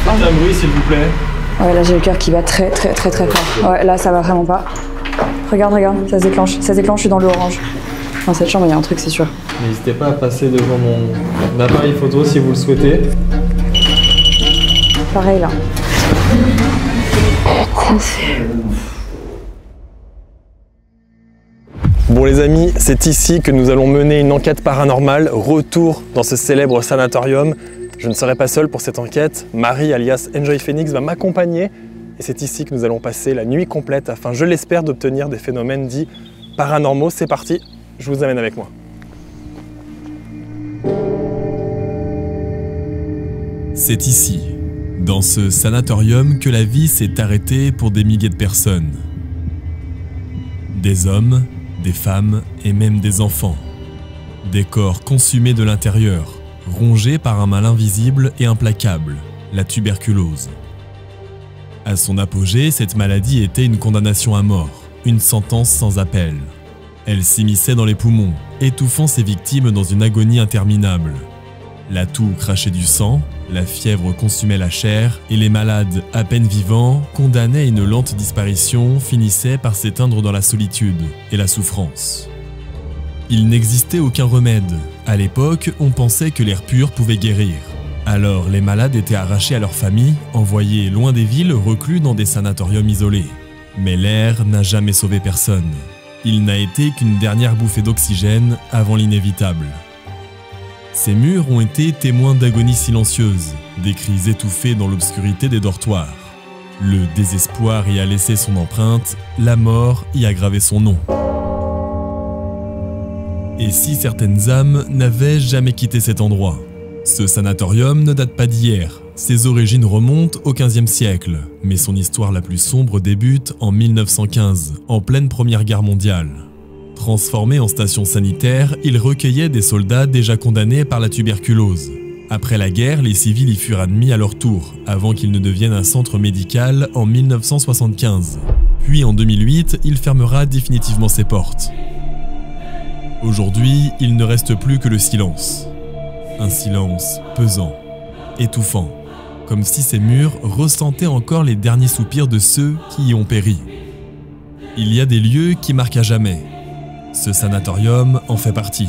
Faites un bruit s'il vous plaît. Ouais, là j'ai le cœur qui bat très fort. Ouais, là ça va vraiment pas. Regarde, ça se déclenche, je suis dans le orange. Dans cette chambre il y a un truc, c'est sûr. N'hésitez pas à passer devant mon appareil photo si vous le souhaitez. Pareil là. Ça c'est... Bon les amis, c'est ici que nous allons mener une enquête paranormale. Retour dans ce célèbre sanatorium. Je ne serai pas seul pour cette enquête. Marie, alias Enjoy Phoenix, va m'accompagner. Et c'est ici que nous allons passer la nuit complète afin, je l'espère, d'obtenir des phénomènes dits paranormaux. C'est parti, je vous amène avec moi. C'est ici, dans ce sanatorium, que la vie s'est arrêtée pour des milliers de personnes. Des hommes, des femmes et même des enfants. Des corps consumés de l'intérieur, rongés par un mal invisible et implacable, la tuberculose. À son apogée, cette maladie était une condamnation à mort, une sentence sans appel. Elle s'immisçait dans les poumons, étouffant ses victimes dans une agonie interminable. La toux crachait du sang, la fièvre consumait la chair, et les malades, à peine vivants, condamnés à une lente disparition, finissaient par s'éteindre dans la solitude et la souffrance. Il n'existait aucun remède. À l'époque, on pensait que l'air pur pouvait guérir. Alors les malades étaient arrachés à leur famille, envoyés loin des villes, reclus dans des sanatoriums isolés. Mais l'air n'a jamais sauvé personne. Il n'a été qu'une dernière bouffée d'oxygène avant l'inévitable. Ces murs ont été témoins d'agonies silencieuses, des cris étouffés dans l'obscurité des dortoirs. Le désespoir y a laissé son empreinte, la mort y a gravé son nom. Et si certaines âmes n'avaient jamais quitté cet endroit? Ce sanatorium ne date pas d'hier, ses origines remontent au XVe siècle, mais son histoire la plus sombre débute en 1915, en pleine Première Guerre mondiale. Transformé en station sanitaire, il recueillait des soldats déjà condamnés par la tuberculose. Après la guerre, les civils y furent admis à leur tour, avant qu'il ne devienne un centre médical en 1975. Puis en 2008, il fermera définitivement ses portes. Aujourd'hui, il ne reste plus que le silence. Un silence pesant, étouffant, comme si ces murs ressentaient encore les derniers soupirs de ceux qui y ont péri. Il y a des lieux qui marquent à jamais. Ce sanatorium en fait partie.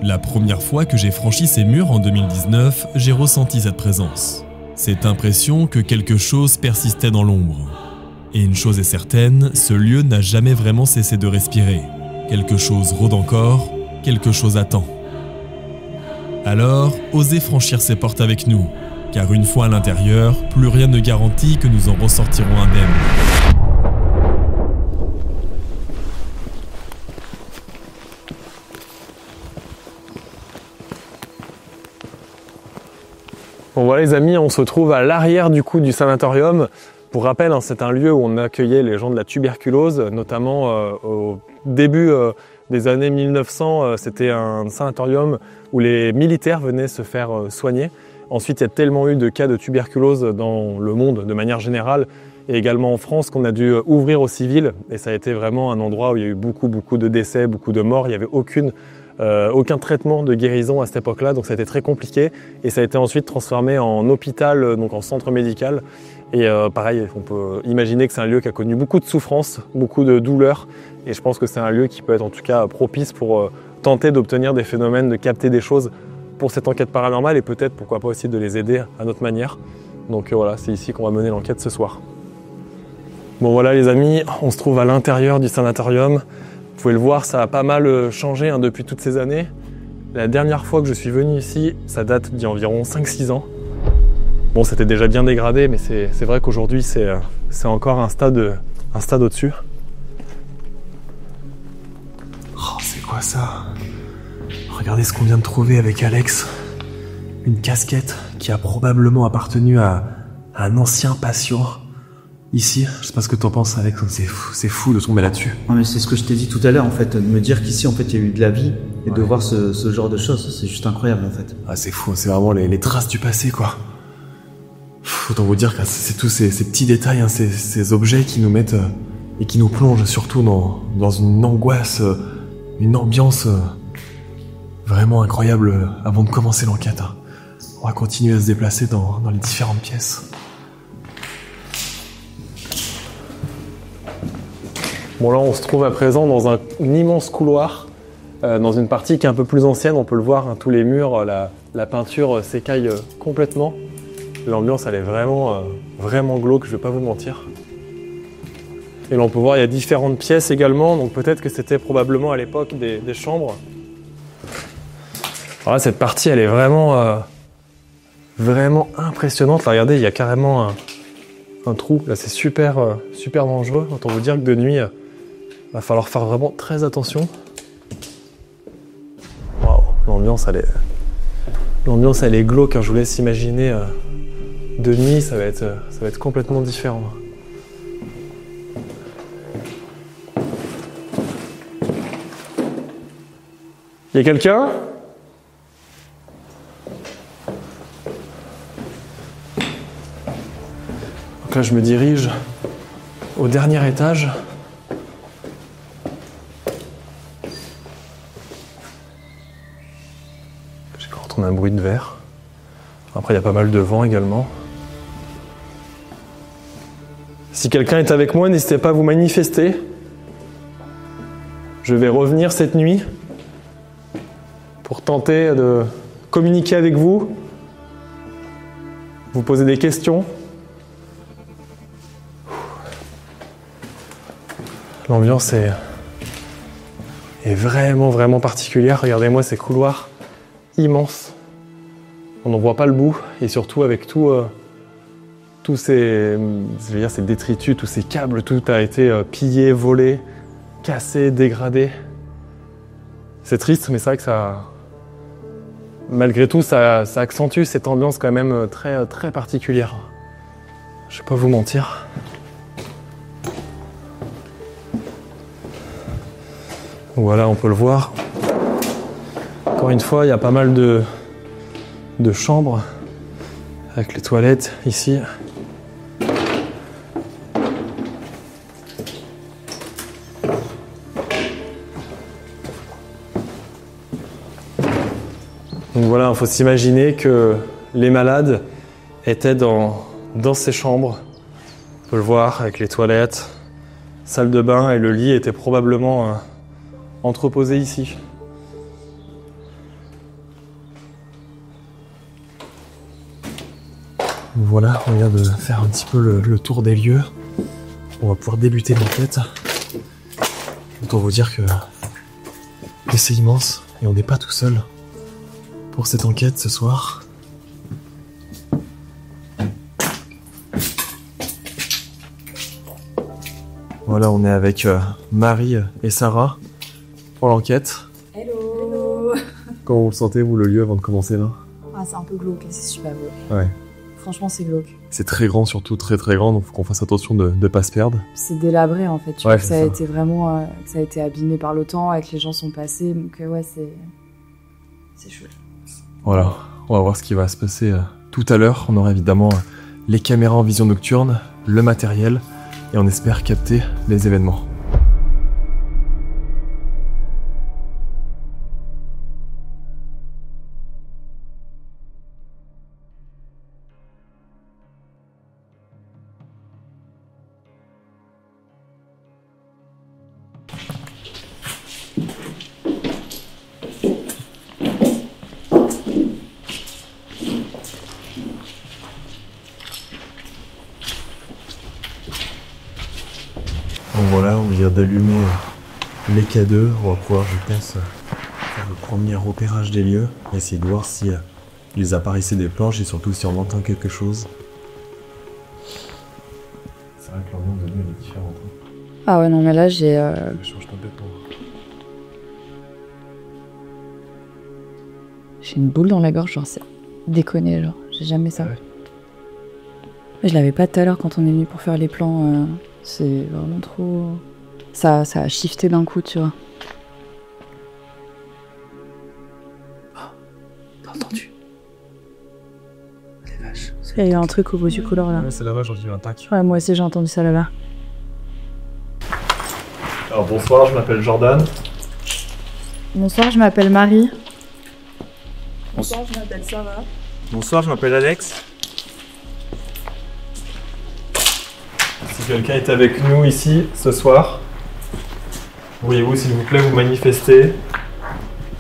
La première fois que j'ai franchi ces murs en 2019, j'ai ressenti cette présence. Cette impression que quelque chose persistait dans l'ombre. Et une chose est certaine, ce lieu n'a jamais vraiment cessé de respirer. Quelque chose rôde encore, quelque chose attend. Alors, osez franchir ces portes avec nous, car une fois à l'intérieur, plus rien ne garantit que nous en ressortirons indemnes. Bon voilà les amis, on se trouve à l'arrière du sanatorium. Pour rappel, c'est un lieu où on accueillait les gens de la tuberculose, notamment au début des années 1900, c'était un sanatorium où les militaires venaient se faire soigner. Ensuite, il y a tellement eu de cas de tuberculose dans le monde de manière générale et également en France qu'on a dû ouvrir aux civils. Et ça a été vraiment un endroit où il y a eu beaucoup de décès, beaucoup de morts. Il n'y avait aucun traitement de guérison à cette époque-là, donc ça a été très compliqué. Et ça a été ensuite transformé en hôpital, donc en centre médical. Et pareil, on peut imaginer que c'est un lieu qui a connu beaucoup de souffrances, beaucoup de douleurs. Et je pense que c'est un lieu qui peut être en tout cas propice pour tenter d'obtenir des phénomènes, de capter des choses pour cette enquête paranormale et peut-être, pourquoi pas aussi, de les aider à notre manière. Donc voilà, c'est ici qu'on va mener l'enquête ce soir. Bon voilà les amis, on se trouve à l'intérieur du sanatorium. Vous pouvez le voir, ça a pas mal changé depuis toutes ces années. La dernière fois que je suis venu ici, ça date d'il y a environ 5-6 ans. Bon, c'était déjà bien dégradé, mais c'est vrai qu'aujourd'hui, c'est encore un stade au-dessus. Oh, c'est quoi ça? Regardez ce qu'on vient de trouver avec Alex. Une casquette qui a probablement appartenu à un ancien patient. Ici, je sais pas ce que t'en penses Alex, c'est fou de tomber là-dessus. Non mais c'est ce que je t'ai dit tout à l'heure en fait, de me dire qu'ici en fait il y a eu de la vie et de voir ce genre de choses, c'est juste incroyable en fait. Ah c'est fou, c'est vraiment les traces du passé quoi. Autant vous dire que c'est tous ces petits détails, hein, ces objets qui nous mettent et qui nous plongent surtout dans une angoisse, une ambiance vraiment incroyable avant de commencer l'enquête. Hein. On va continuer à se déplacer dans les différentes pièces. Bon là on se trouve à présent dans un immense couloir, dans une partie qui est un peu plus ancienne, on peut le voir, hein, tous les murs, la peinture s'écaille complètement. L'ambiance elle est vraiment, vraiment glauque, je vais pas vous mentir. Et là on peut voir il y a différentes pièces également, donc peut-être que c'était probablement à l'époque des chambres. Alors là cette partie elle est vraiment, vraiment impressionnante. Là regardez, il y a carrément un trou, là c'est super, super dangereux. Autant vous dire que de nuit, va falloir faire vraiment très attention. Waouh, l'ambiance elle est glauque, hein. Je vous laisse imaginer de nuit, ça va être complètement différent. Il y a quelqu'un ? Donc là je me dirige au dernier étage. J'ai cru entendre un bruit de verre. Après il y a pas mal de vent également. Si quelqu'un est avec moi, n'hésitez pas à vous manifester. Je vais revenir cette nuit pour tenter de communiquer avec vous, vous poser des questions. L'ambiance est vraiment, vraiment particulière. Regardez-moi ces couloirs immenses. On n'en voit pas le bout. Et surtout avec tous ces détritus, tous ces câbles, tout a été pillé, volé, cassé, dégradé. C'est triste, mais c'est vrai que malgré tout, ça accentue cette ambiance quand même très, très particulière. Je vais pas vous mentir. Voilà, on peut le voir. Encore une fois, il y a pas mal de chambres avec les toilettes ici. Donc voilà, il faut s'imaginer que les malades étaient dans ces chambres. On peut le voir avec les toilettes, salle de bain, et le lit était probablement entreposé ici. Voilà, on vient de faire un petit peu le tour des lieux. On va pouvoir débuter l'enquête. Autant vous dire que c'est immense et on n'est pas tout seul pour cette enquête ce soir. Voilà, on est avec Marie et Sarah pour l'enquête. Hello. Comment vous le sentez, vous, le lieu, avant de commencer là ? Ah, c'est un peu glauque, c'est super glauque. Ouais. Franchement, c'est glauque. C'est très grand, surtout très très grand, donc il faut qu'on fasse attention de ne pas se perdre. C'est délabré en fait, tu Ouais, vois que ça a ça. été vraiment, que ça a été abîmé par le temps et que les gens sont passés, donc ouais, c'est chouette. Voilà, on va voir ce qui va se passer tout à l'heure. On aura évidemment les caméras en vision nocturne, le matériel, et on espère capter les événements. Donc voilà, on vient d'allumer les K2. On va pouvoir, je pense, faire le premier repérage des lieux, et essayer de voir si ils apparaissaient des planches et surtout si on entend quelque chose. C'est vrai que l'ambiance de nuit est différente. Ah ouais, non, mais là, j'ai... Elle change complètement. J'ai une boule dans la gorge, genre c'est déconné, genre j'ai jamais ça. Ah ouais. Je l'avais pas tout à l'heure quand on est venu pour faire les plans, c'est vraiment trop... Ça a shifté d'un coup, tu vois. T'as entendu? Les vaches. Il y a un truc au bout du couloir là. Ouais, c'est là-bas, j'en ai vu un tac. Ouais, moi aussi j'ai entendu ça là-bas. Alors bonsoir, je m'appelle Jordan. Bonsoir, je m'appelle Marie. Bonsoir, je m'appelle Sarah. Bonsoir, je m'appelle Alex. Si quelqu'un est avec nous ici ce soir, pourriez-vous s'il vous plaît vous manifester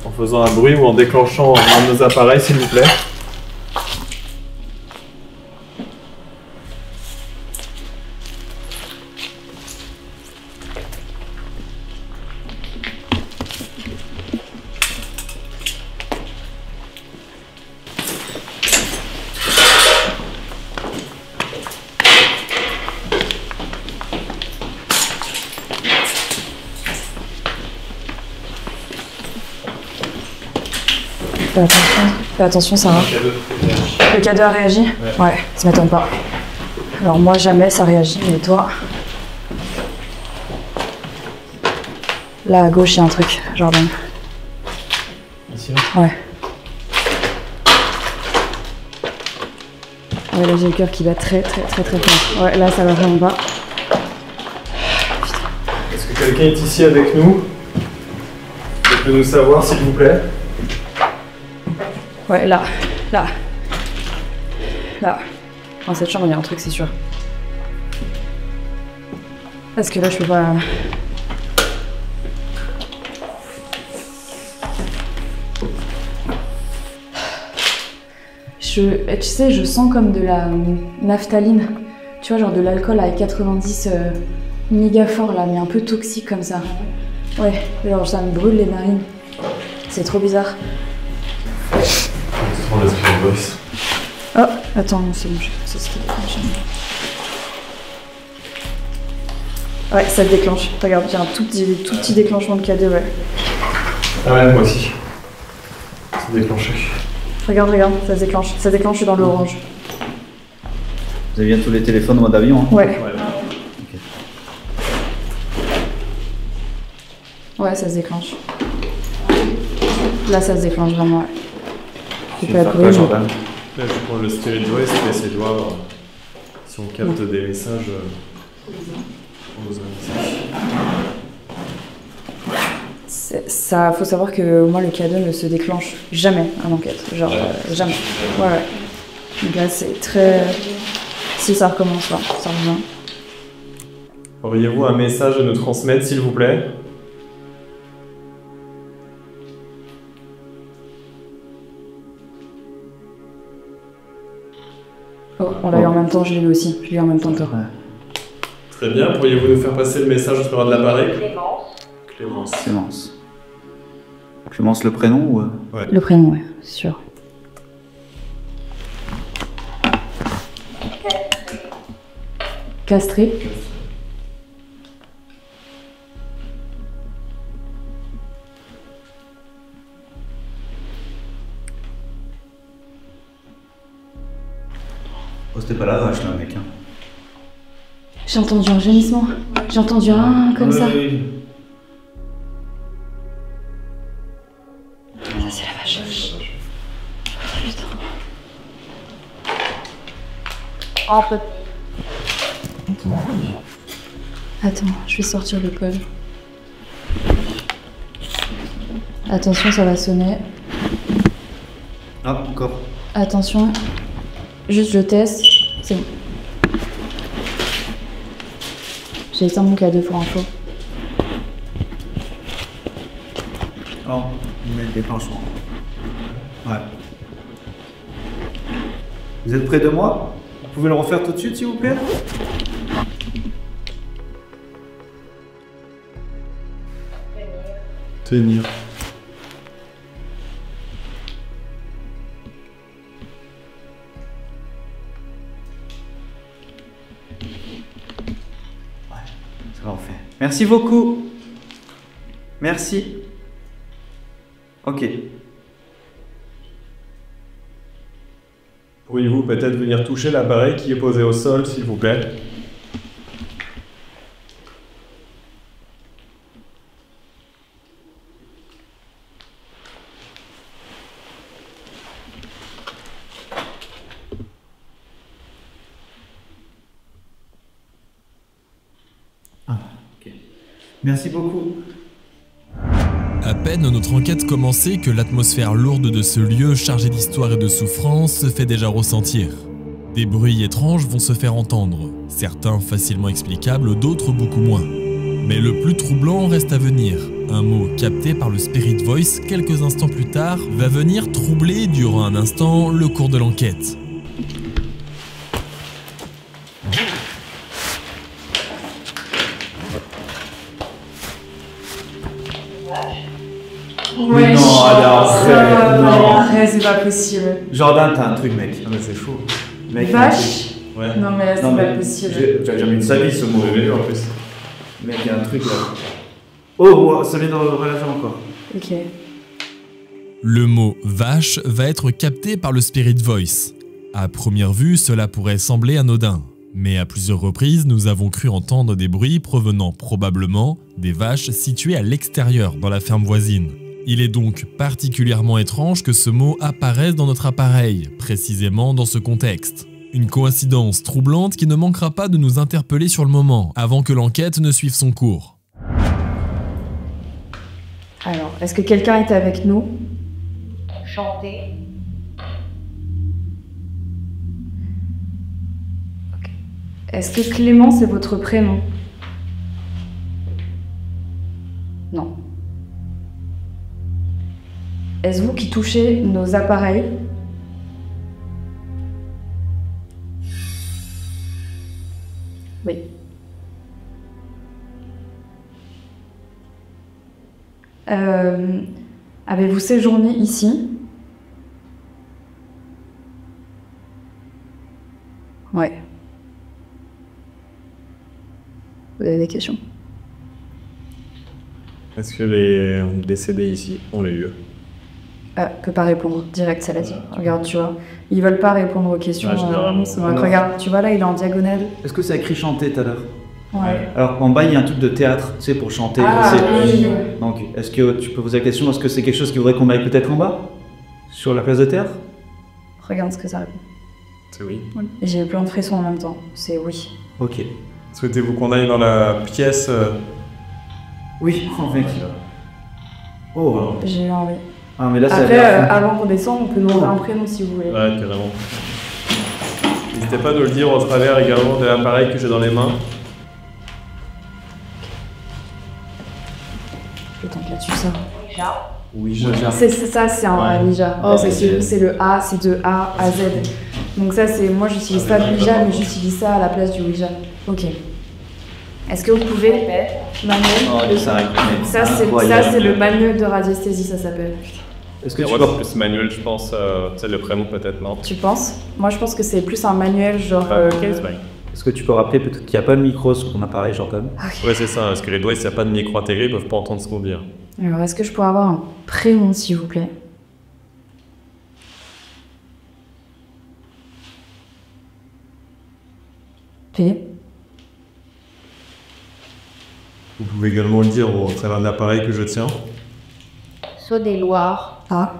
en faisant un bruit ou en déclenchant un de nos appareils s'il vous plaît? Fais attention, Sarah. Le cadeau a réagi? Ouais, ça m'étonne pas. Alors moi, jamais ça réagit, mais toi... Là, à gauche, il y a un truc, Jordan. Ici? Ouais. Ouais, là, j'ai le cœur qui bat très fort. Ouais, là, ça va vraiment pas. Est-ce que quelqu'un est ici avec nous? Vous pouvez nous savoir s'il vous plaît? Ouais, là. Dans cette chambre, il y a un truc, c'est sûr. Parce que là, je peux pas... Tu sais, je sens comme de la naphtaline. Tu vois, genre de l'alcool avec 90 méga fort, là, mais un peu toxique comme ça. Ouais, genre ça me brûle les narines. C'est trop bizarre. Oh, attends, c'est bon, c'est ce qui déclenche. Ouais, ça se déclenche. Regarde, il y a un tout petit déclenchement de K2, ouais. Ah ouais, moi aussi. C'est déclenché. Regarde, ça se déclenche. Ça se déclenche, je suis dans l'orange. Vous avez bien tous les téléphones en mode avion, hein? Ouais. Ouais, ça se déclenche. Là, ça se déclenche vraiment, ouais. Tu peux appuyer, Jordan. Là, je prends le stylet de doigt et je essayer de voir si on capte des messages. On nous Ça, faut savoir que moi, le cadeau ne se déclenche jamais en enquête. Genre, jamais. Ouais. Donc là, c'est très... Si ça recommence, là, ça revient. Auriez-vous un message à nous transmettre, s'il vous plaît? Oh, on l'a eu en même temps, je l'ai eu aussi. Je l'ai eu en même temps que toi. Très bien, pourriez-vous nous faire passer le message au travers de l'appareil? Clémence le prénom ou... Ouais. Le prénom, ouais, c'est sûr. Castré. Oh, c'était pas la vache là, mec. Hein. J'ai entendu un gémissement. J'ai entendu un comme ça. Oui. Ça, c'est la vache. Putain. Oh, peut... Attends, je vais sortir le code. Attention, ça va sonner. Ah, encore. Attention. Juste je teste. C'est bon. J'ai éteint mon cadeau pour info. Oh, il met le déclenchement. Ouais. Vous êtes près de moi? Vous pouvez le refaire tout de suite, s'il vous plaît? Tenir. Ça va, on fait. Merci beaucoup. Merci. Ok. Pourriez-vous peut-être venir toucher l'appareil qui est posé au sol, s'il vous plaît? Merci beaucoup. À peine notre enquête commencée que l'atmosphère lourde de ce lieu chargé d'histoire et de souffrance se fait déjà ressentir. Des bruits étranges vont se faire entendre, certains facilement explicables, d'autres beaucoup moins. Mais le plus troublant reste à venir. Un mot capté par le Spirit Voice quelques instants plus tard va venir troubler durant un instant le cours de l'enquête. Ouais, non, alors, non. arrête, c'est pas possible. Jordan, t'as un truc, mec. Ah mais c'est chaud. Mec, t'as un truc. Vache. Ouais. Non mais là, c'est Non, pas mais possible. j'ai jamais vu de sa vie, ce mot. J'ai vu en plus. Mec, il y a un truc là. Oh, wow, ça vient dans le relation encore. Ok. Le mot vache va être capté par le Spirit Voice. À première vue, cela pourrait sembler anodin. Mais à plusieurs reprises, nous avons cru entendre des bruits provenant probablement des vaches situées à l'extérieur dans la ferme voisine. Il est donc particulièrement étrange que ce mot apparaisse dans notre appareil, précisément dans ce contexte. Une coïncidence troublante qui ne manquera pas de nous interpeller sur le moment, avant que l'enquête ne suive son cours. Alors, est-ce que quelqu'un est avec nous? Chanter. Est-ce que Clément, c'est votre prénom? Non. Est-ce vous qui touchez nos appareils? Oui. Avez-vous séjourné ici? Ouais. Vous avez des questions? Est-ce que les décédés ici ont les lieux? Que pas répondre, direct, ça l'a dit. Regarde, tu vois, ils veulent pas répondre aux questions. Ouais, généralement. Donc, regarde, tu vois là, il est en diagonale. Est-ce que ça a écrit chanter tout à l'heure? Ouais. Alors en bas, il y a un truc de théâtre, tu sais, pour chanter. Ah, c'est- oui. Donc, est-ce que tu peux poser la question, est-ce que c'est quelque chose qui voudrait qu'on aille peut-être en bas? Sur la place de théâtre? Regarde ce que ça répond. C'est oui. Et j'ai plein de frissons en même temps. C'est oui. Ok. Souhaitez-vous qu'on aille dans la pièce Oui, oh mec. Oh. J'ai eu envie. Ah, mais là, ça a Après, l'air fou. avant qu'on descende, on peut demander un prénom si vous voulez. Ouais, carrément. N'hésitez pas à nous le dire au travers également de l'appareil que j'ai dans les mains. Je tente là-dessus ça. Oui, je C'est ça, c'est un Ouais. Ouija. Oh, C'est le A, c'est de A à Z. Donc ça, c'est moi j'utilise pas de Ouija, mais j'utilise ça à la place du Ouija. Ok. Est-ce que vous pouvez manuel? Oh, ça arrive. Ça c'est le manuel de radiesthésie, ça s'appelle. Est-ce que Le tu roi, peux... c'est plus manuel, je pense. C'est le prénom peut-être, non? Tu penses? Moi je pense que c'est plus un manuel genre. C'est bien. Est-ce que tu peux rappeler peut-être qu'il n'y a pas de micro sur ton appareil, Jordan? Ouais, c'est ça. Parce que les doigts, s'il n'y a pas de micro intégré, ils peuvent pas entendre ce qu'on dit. Alors est-ce que je pourrais avoir un prénom s'il vous plaît? P. Vous pouvez également le dire au travers de l'appareil que je tiens. Saône-et-Loire. A.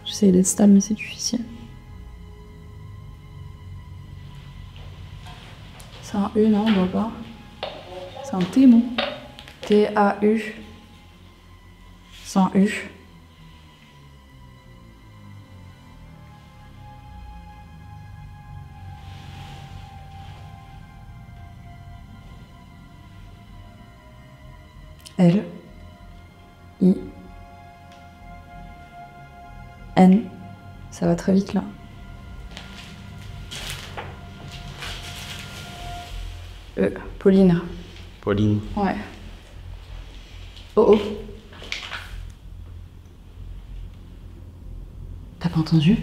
J'essaie d'être stable, mais c'est difficile. C'est un U, non, on voit pas. C'est un T, non? T-A-U. C'est un U. L. I. N. Ça va très vite là. E. Pauline. Pauline. Ouais. Oh oh. T'as pas entendu?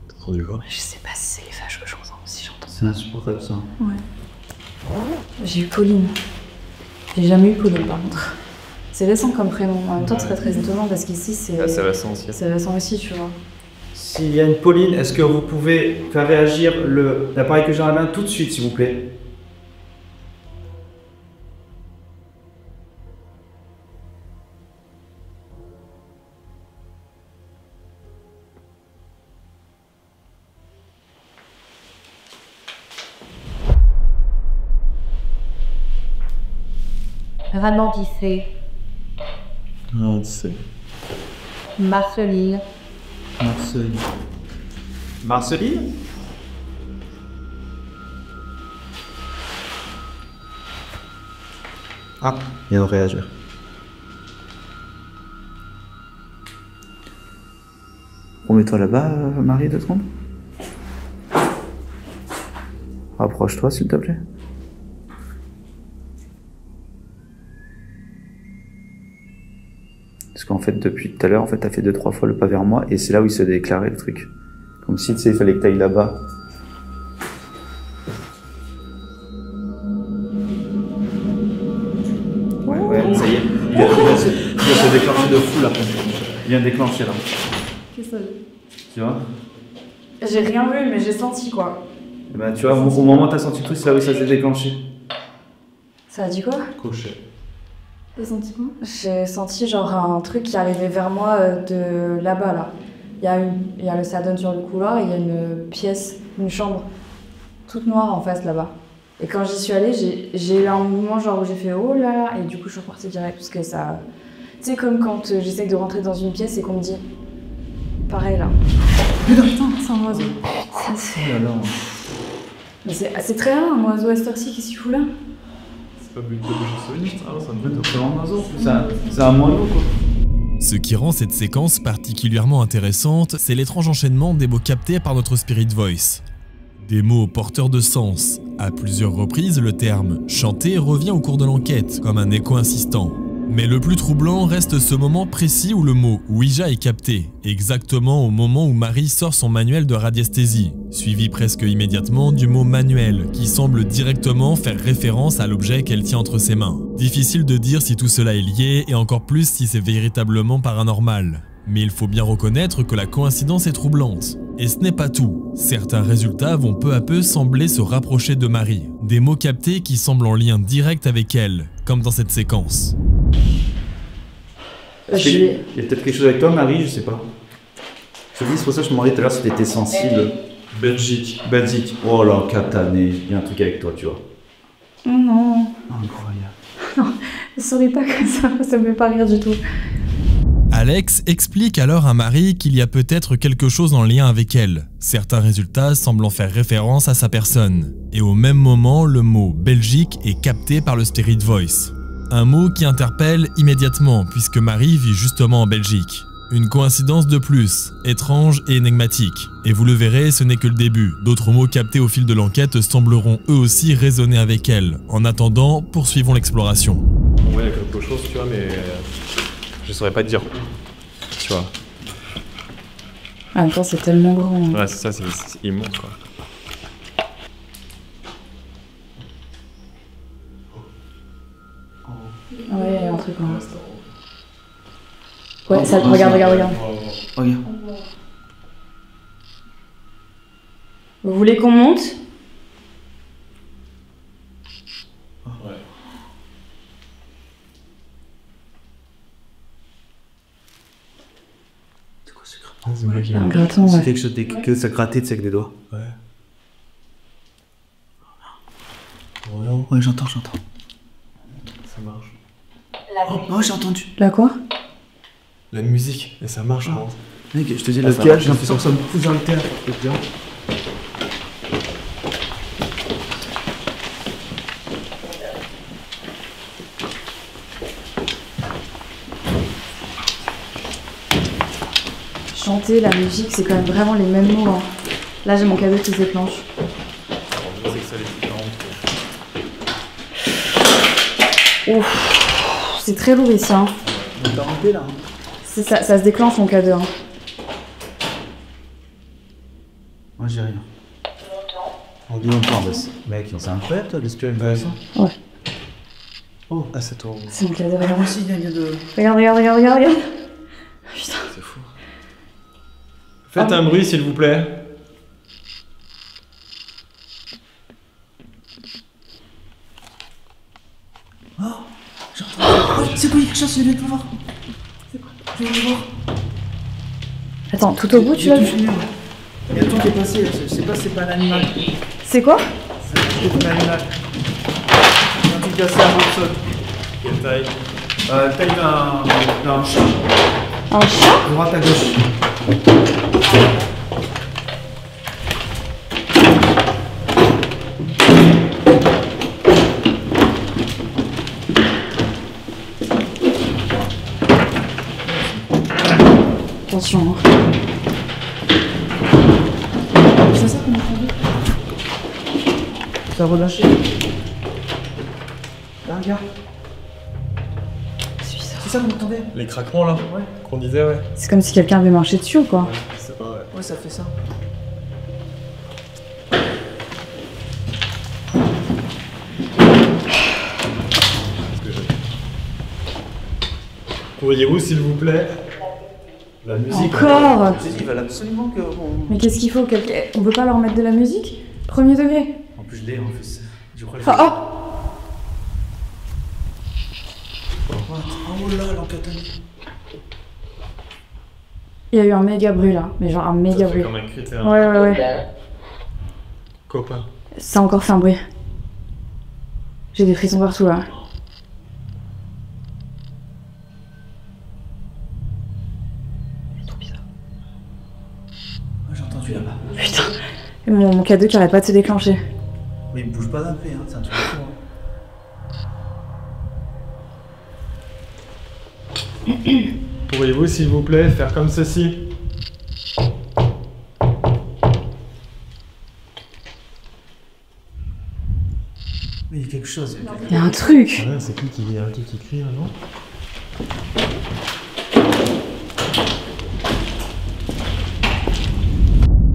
T'as entendu quoi? Je sais pas si c'est les vaches que j'entends, si j'entends. C'est insupportable ça. Ouais. J'ai eu Pauline. J'ai jamais eu Pauline par contre. C'est récent comme prénom. En même temps, c'est très étonnant parce qu'ici, c'est. C'est récent aussi. C'est récent aussi, tu vois. S'il y a une Pauline, est-ce que vous pouvez faire réagir l'appareil que j'ai dans la main tout de suite, s'il vous plaît? Ramandissé. Non, c'est... Marceline. Marceline. Marceline? Ah, il vient de réagir. Remets-toi là-bas, Marie, 2 secondes. Rapproche-toi, s'il te plaît. Parce qu'en fait, depuis tout à l'heure, en fait, t'as fait 2-3 fois le pas vers moi, et c'est là où il s'est déclaré le truc. Comme si, tu sais, il fallait que t'ailles là-bas. Ouais, ça y est. Il vient se déclencher de fou, là. Il vient de déclencher, là. Qu'est-ce que ça veut? Tu vois? J'ai rien vu, mais j'ai senti quoi. Et ben, tu vois, au moment où t'as senti le truc, c'est là où ça s'est déclenché. Ça a dit quoi? Cocher. T'as senti quoi? J'ai senti genre un truc qui arrivait vers moi de là-bas, là. Ça donne sur le couloir et il y a une pièce, une chambre, toute noire en face là-bas. Et quand j'y suis allée, j'ai eu un mouvement genre où j'ai fait oh là là, et du coup je suis repartie direct parce que ça... Tu sais, comme quand j'essaie de rentrer dans une pièce et qu'on me dit... Pareil là. Putain, c'est un oiseau. Ça c'est... Oh là là. Mais c'est très rare un oiseau à cette heure-ci, qu'est-ce qu'il fout là? C'est pas but de bouger soliste, ça me fait C'est un oiseau. C'est un moineau, quoi. Ce qui rend cette séquence particulièrement intéressante, c'est l'étrange enchaînement des mots captés par notre Spirit Voice. Des mots porteurs de sens. À plusieurs reprises, le terme « chanter » revient au cours de l'enquête, comme un écho insistant. Mais le plus troublant reste ce moment précis où le mot « Ouija » est capté, exactement au moment où Marie sort son manuel de radiesthésie, suivi presque immédiatement du mot « manuel » qui semble directement faire référence à l'objet qu'elle tient entre ses mains. Difficile de dire si tout cela est lié, et encore plus si c'est véritablement paranormal. Mais il faut bien reconnaître que la coïncidence est troublante. Et ce n'est pas tout. Certains résultats vont peu à peu sembler se rapprocher de Marie. Des mots captés qui semblent en lien direct avec elle, comme dans cette séquence. Il y a peut-être quelque chose avec toi, Marie, je sais pas. Je te dis, c'est pour ça que je me demandais tout à l'heure si t'étais sensible. Belgique. Belgique. Oh là, Catané, il y a un truc avec toi, tu vois. Oh non. Incroyable. Non, ne souris pas comme ça me fait pas rire du tout. Alex explique alors à Marie qu'il y a peut-être quelque chose en lien avec elle. Certains résultats semblent faire référence à sa personne. Et au même moment, le mot « Belgique » est capté par le Spirit Voice. Un mot qui interpelle immédiatement puisque Marie vit justement en Belgique. Une coïncidence de plus, étrange et énigmatique. Et vous le verrez, ce n'est que le début. D'autres mots captés au fil de l'enquête sembleront eux aussi résonner avec elle. En attendant, poursuivons l'exploration. Ouais, il y a quelque chose, tu vois, mais je saurais pas te dire. Tu vois. En même temps, c'est tellement grand. Ouais, c'est ça, c'est immense, quoi. Ouais, il y a un truc en haut. Ouais, ça, regarde. Regarde. Vous voulez qu'on monte? Ouais. C'est quoi ce grattement? C'est moi qui Un grattant, C'est ouais. quelque chose que ça grattait, tu sais, avec des doigts. Ouais. Ouais, j'entends. Ça marche. Oh, j'ai entendu. Là quoi? La musique, et ça marche, je pense. Mec, je te dis, Ah, le ça théâtre, marche. j'ai l'impression que ça me pousse dans le théâtre. Je te dis. Chanter, la musique, c'est quand même vraiment les mêmes mots. Hein. Là, j'ai mon cadeau qui se déclenche. C'est que ça les différentes. Ouf, c'est très lourd ici. Hein. On t'a rampé là. Ça se déclenche mon cadeau. Hein. Moi, j'ai rien. On dit longtemps, mec, c'est incroyable, toi, le spirit voice. Ouais. Oh, ah, c'est ton. C'est mon cadeau. Moi aussi, il y a de. Regarde. Putain. C'est fou. Faites un bruit, s'il vous plaît. C'est quoi, il y a quelque chose, je viens de le voir. C'est quoi? Je viens de le voir. Attends, tout au bout, tu l'as vu? Il y a un truc qui est passé, je sais pas, c'est pas un animal. C'est quoi? C'est un animal. Il y a un truc cassé à Robson. Quelle taille? Taille d'un chat. Un chat? Droite à gauche. Attention. Hein. C'est ça qu'on a entendu? Ça a relâché. Là, regarde. C'est ça qu'on entendait? Les craquements là? Ouais. Qu'on disait, ouais. C'est comme si quelqu'un avait marché dessus ou quoi? Je sais pas, ouais. Ouais, ça fait ça. Pourriez-vous, s'il vous plaît? La musique. Encore? Je dis, il va absolument que. Mais qu'est-ce qu'il faut? On peut pas leur mettre de la musique? Premier degré? En plus, je l'ai en plus. Je crois que Ah, oh! Oh là, l'encatanie. Il y a eu un méga bruit là, mais genre un méga bruit. Comme un critère. Ouais. Copain. Ça a encore fait un bruit. J'ai des frissons partout là. C'est trop bizarre. J'ai entendu là-bas. Putain. Et mon cadeau qui arrête pas de se déclencher. Mais il me bouge pas d'un pied, hein. C'est un truc de fou. Pourriez-vous, s'il vous plaît, faire comme ceci? Mais il y a quelque chose. Il y a un truc. Ouais, c'est qui dit un truc qui crie, non?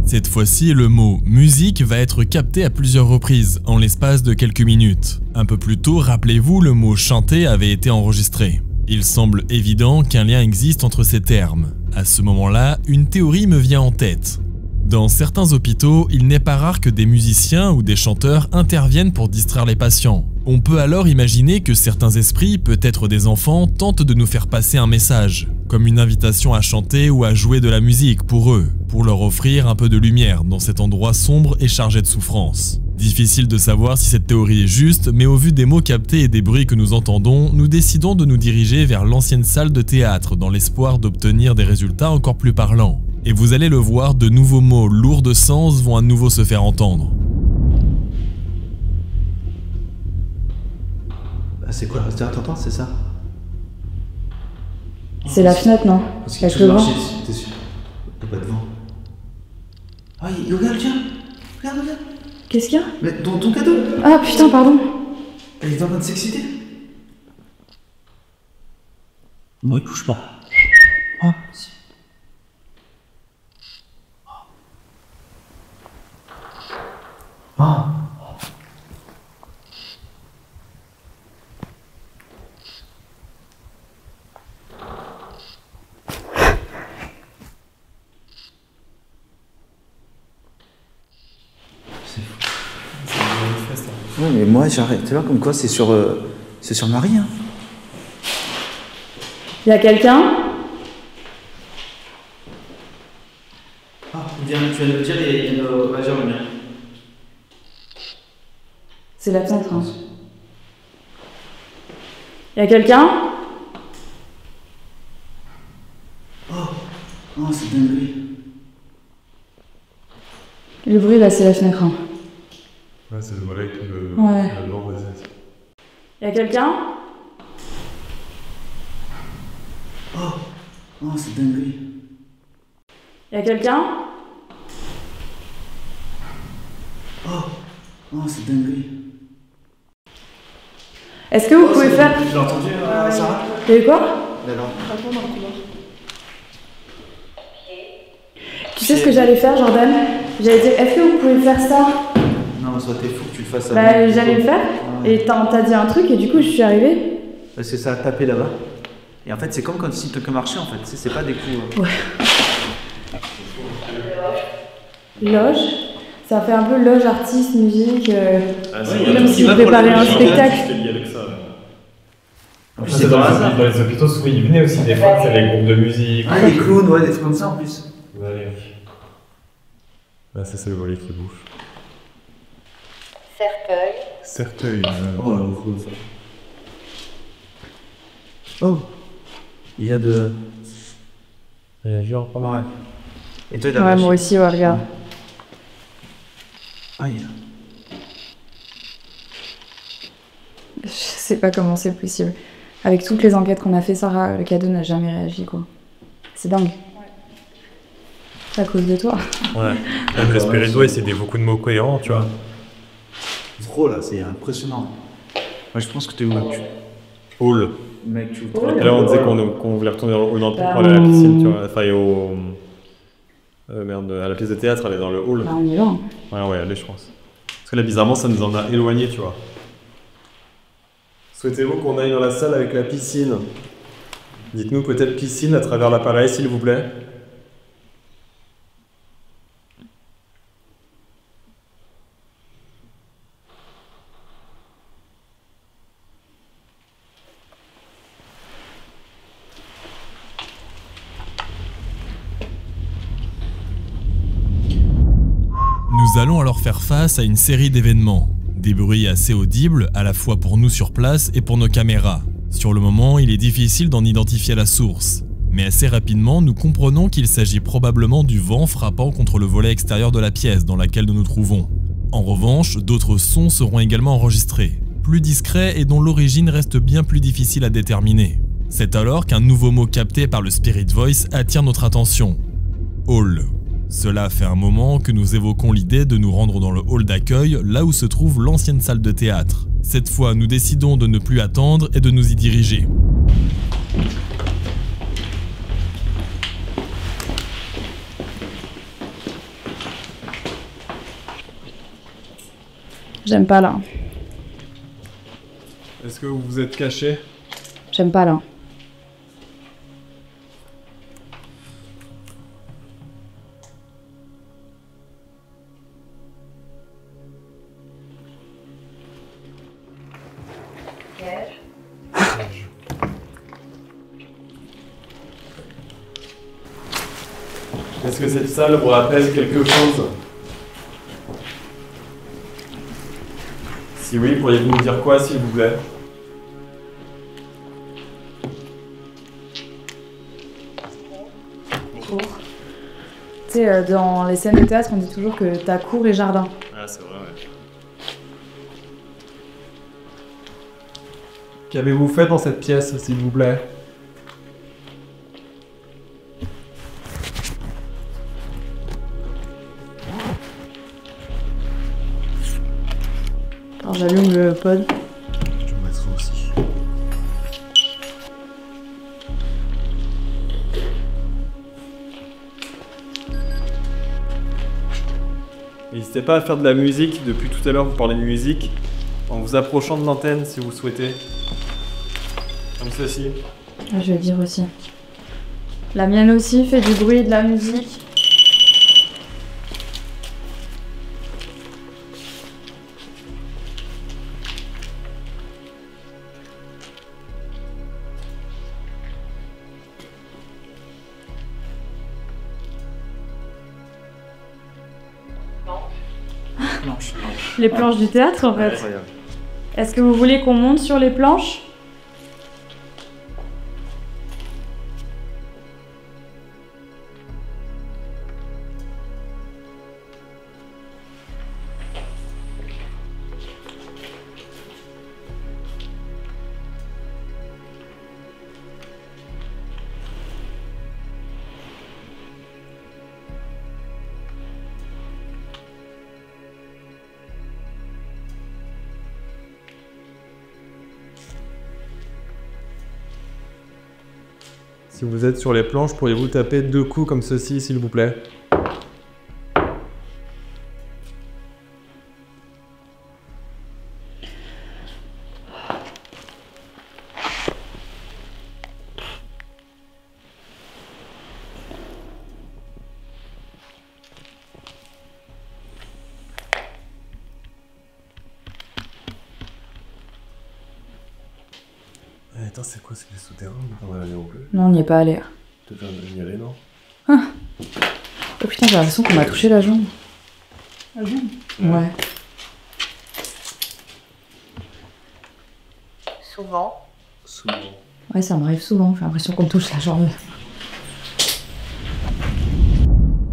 Cette fois-ci, le mot « musique » va être capté à plusieurs reprises, en l'espace de quelques minutes. Un peu plus tôt, rappelez-vous, le mot « chanter » avait été enregistré. Il semble évident qu'un lien existe entre ces termes. À ce moment-là, une théorie me vient en tête. Dans certains hôpitaux, il n'est pas rare que des musiciens ou des chanteurs interviennent pour distraire les patients. On peut alors imaginer que certains esprits, peut-être des enfants, tentent de nous faire passer un message, comme une invitation à chanter ou à jouer de la musique pour eux, pour leur offrir un peu de lumière dans cet endroit sombre et chargé de souffrance. Difficile de savoir si cette théorie est juste, mais au vu des mots captés et des bruits que nous entendons, nous décidons de nous diriger vers l'ancienne salle de théâtre dans l'espoir d'obtenir des résultats encore plus parlants. Et vous allez le voir, de nouveaux mots lourds de sens vont à nouveau se faire entendre. C'est quoi? T'entends, c'est ça? C'est la fenêtre, non? Parce que Avec tu le marches vent. ici, t'es sûr? T'as pas de vent. Ah, regarde, tiens! Regarde. Qu'est-ce qu'il y a? Mais ton cadeau! Ah putain, pardon. Elle est en train de s'exciter? Non, il bouge pas. Ah, si. Ah. C'est fou. Ouais, mais moi j'arrête. Tu vois, comme quoi c'est sur Marie. Hein. Il y a quelqu'un? Ah, tu viens de me dire, il y a nos majeurs lumière. C'est la fenêtre. Hein. Il y a quelqu'un? Oh, c'est dingue. Le bruit là, c'est la fenêtre. Hein. Ouais, c'est le volet qui le vent vas-y. Il y a quelqu'un? Oh, c'est dingue. Il y a quelqu'un? Oh, c'est dingue. Est-ce que vous pouvez faire... Tu l'as entendu, Sarah? Il y a eu quoi? D'accord. Tu sais ce que j'allais faire, Jordan? J'allais dire, est-ce que vous pouvez faire ça? Non, ça aurait été fou que tu le fasses. Bah, j'allais le faire. Ouais. Et t'as dit un truc et du coup, je suis arrivée. Parce que ça a tapé là-bas. Et en fait, c'est comme quand si tu marchais en fait. C'est pas des coups. Loge. Ça fait un peu loge artiste, musique. C'est comme si je préparais un spectacle. C'est lié avec ça. En plus, c'est dans le hasard. Dans les hôpitaux, souvent, ils venaient aussi des fois, c'est les groupes de musique. Ah, les clowns, ouais, des trucs comme ça en plus. Ouais. Là, c'est le volet qui bouge. Cercueil. Cercueil. Oh là, ça. Oh. Il y a de... Genre pas mal. Et toi, il a Ouais, lâché. moi aussi, ouais, regarde. Aïe. Je sais pas comment c'est possible. Avec toutes les enquêtes qu'on a fait, Sarah, le cadeau n'a jamais réagi, quoi. C'est dingue. C'est à cause de toi. Ouais. Même le Spiridois, il s'est dit beaucoup de mots cohérents, tu vois. Trop là, c'est impressionnant. Moi je pense que t'es où tu... Hall. Mec, tu Et là, on disait qu'on voulait retourner dans le hall dans le pour aller à la piscine, tu vois. Enfin, et au. Merde, à la pièce de théâtre, elle est dans le hall. Bah, on y va. Hein. Ouais, allez, je pense. Parce que là, bizarrement, ça nous en a éloignés, tu vois. Souhaitez-vous qu'on aille dans la salle avec la piscine? Dites-nous peut-être piscine à travers l'appareil, s'il vous plaît. Nous allons alors faire face à une série d'événements. Des bruits assez audibles, à la fois pour nous sur place et pour nos caméras. Sur le moment, il est difficile d'en identifier la source. Mais assez rapidement, nous comprenons qu'il s'agit probablement du vent frappant contre le volet extérieur de la pièce dans laquelle nous nous trouvons. En revanche, d'autres sons seront également enregistrés, plus discrets et dont l'origine reste bien plus difficile à déterminer. C'est alors qu'un nouveau mot capté par le Spirit Voice attire notre attention. Hall. Cela fait un moment que nous évoquons l'idée de nous rendre dans le hall d'accueil, là où se trouve l'ancienne salle de théâtre. Cette fois, nous décidons de ne plus attendre et de nous y diriger. J'aime pas là. Est-ce que vous vous êtes caché? J'aime pas là. Piège. Est-ce que cette salle vous rappelle quelque chose? Si oui, pourriez-vous nous dire quoi, s'il vous plaît? Cours. Tu sais, dans les scènes de théâtre, on dit toujours que t'as cour et jardin. Ah, c'est vrai, ouais. Qu'avez-vous fait dans cette pièce, s'il vous plaît? Alors j'allume le pod. Je te mettrai aussi. N'hésitez pas à faire de la musique. Depuis tout à l'heure, vous parlez de musique. En vous approchant de l'antenne, si vous souhaitez. Comme ceci. Ah, je vais dire aussi. La mienne aussi fait du bruit et de la musique. Les planches du théâtre en fait. Incroyable. Est-ce que vous voulez qu'on monte sur les planches? Si vous êtes sur les planches, pourriez-vous taper 2 coups comme ceci, s'il vous plaît? Attends, c'est quoi? C'est les souterrains? On va aller au bleu. Non, on n'y est pas allé. Peut-être y aller, non? Oh putain, j'ai l'impression qu'on m'a touché la jambe. La jambe? Ouais. Souvent. Souvent. Ouais, ça m'arrive souvent, j'ai l'impression qu'on me touche la jambe.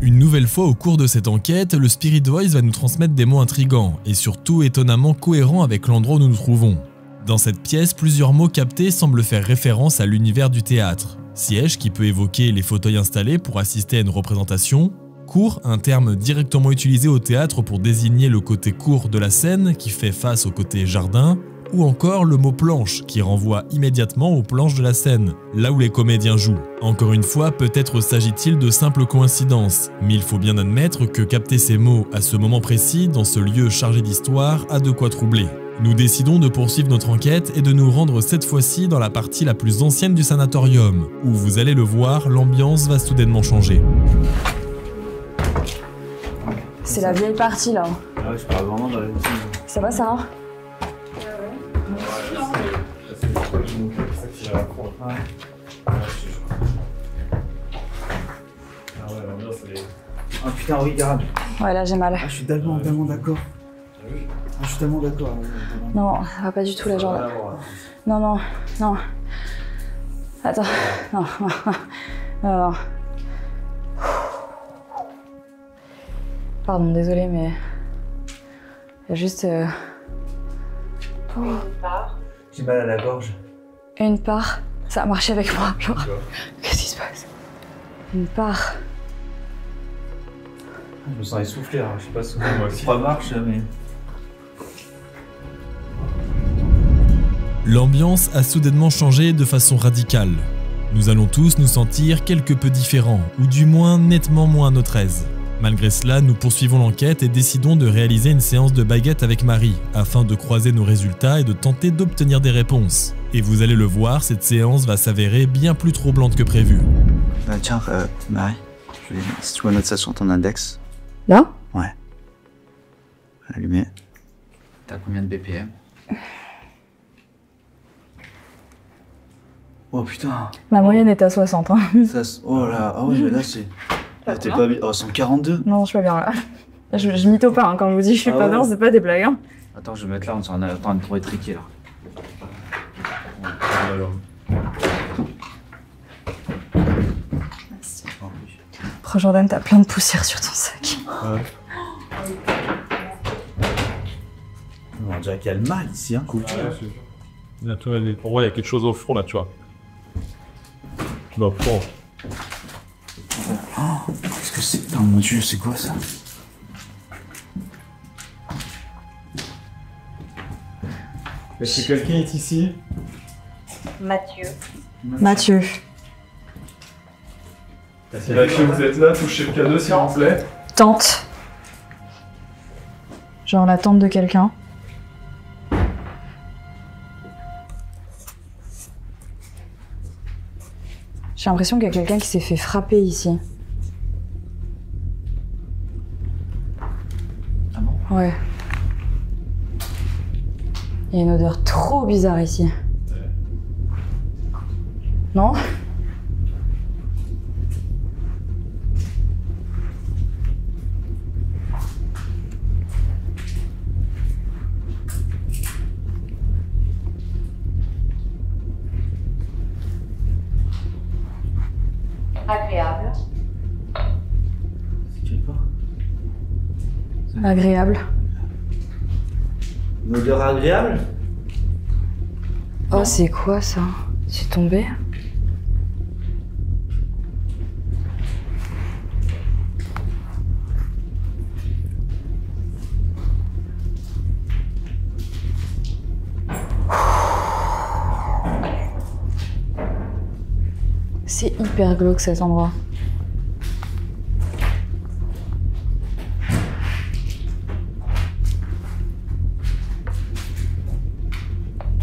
Une nouvelle fois au cours de cette enquête, le Spirit Voice va nous transmettre des mots intrigants et surtout étonnamment cohérents avec l'endroit où nous nous trouvons. Dans cette pièce, plusieurs mots captés semblent faire référence à l'univers du théâtre. Siège qui peut évoquer les fauteuils installés pour assister à une représentation. Cour, un terme directement utilisé au théâtre pour désigner le côté court de la scène qui fait face au côté jardin. Ou encore le mot planche qui renvoie immédiatement aux planches de la scène, là où les comédiens jouent. Encore une fois, peut-être s'agit-il de simples coïncidences, mais il faut bien admettre que capter ces mots à ce moment précis, dans ce lieu chargé d'histoire, a de quoi troubler. Nous décidons de poursuivre notre enquête et de nous rendre cette fois-ci dans la partie la plus ancienne du sanatorium, où vous allez le voir, l'ambiance va soudainement changer. C'est la vieille partie là. Ah ouais, je parle vraiment dans la vie. Ça va, Sarah? Ah putain, regarde. Ouais, là j'ai mal. Ah, je suis tellement d'accord. Ah, je suis tellement d'accord. Non, ça va pas du tout la jambe. Non, non, non. Attends, non, non, non, non. Pardon, désolée, mais... Il y a juste... J'ai mal à la gorge. Une part. Ça a marché avec moi, genre... Qu'est-ce qui se passe? Une part. Je me sens essoufflé, hein. Je sais pas si ça marche, mais... L'ambiance a soudainement changé de façon radicale. Nous allons tous nous sentir quelque peu différents, ou du moins nettement moins à notre aise. Malgré cela, nous poursuivons l'enquête et décidons de réaliser une séance de baguette avec Marie, afin de croiser nos résultats et de tenter d'obtenir des réponses. Et vous allez le voir, cette séance va s'avérer bien plus troublante que prévu. Tiens, Marie, si tu veux noter ça sur ton index. Là? Ouais. Allumé. T'as combien de BPM? Oh putain. Ma moyenne est à 60, hein. Oh là, ah ouais, mais là c'est... Ah, t'es pas bien. Oh, 142. Non, je suis pas bien là. Je mytho pas, hein. Quand je vous dis je suis pas bien, c'est pas des blagues, hein. Attends, je vais mettre là, on est en train de trop étriquer là. Oh Jordan, t'as plein de poussière sur ton sac. Ouais. On dirait qu'il y a le mal ici, hein. Cool. Là, tu vois, pour moi, il y a quelque chose au fond, là, tu vois. Au fond. Oh, qu'est-ce que c'est? Oh mon dieu, c'est quoi ça? Est-ce que quelqu'un est ici? Mathieu. Mathieu. Si Mathieu, vous êtes là, touchez le cadeau, s'il vous plaît. Tante. Genre la tante de quelqu'un. J'ai l'impression qu'il y a quelqu'un qui s'est fait frapper ici. Ah bon? Ouais. Il y a une odeur trop bizarre ici. Non? Agréable. C'est quel pas? Agréable. Une odeur agréable? Oh, c'est quoi ça? C'est tombé? C'est hyper glauque cet endroit.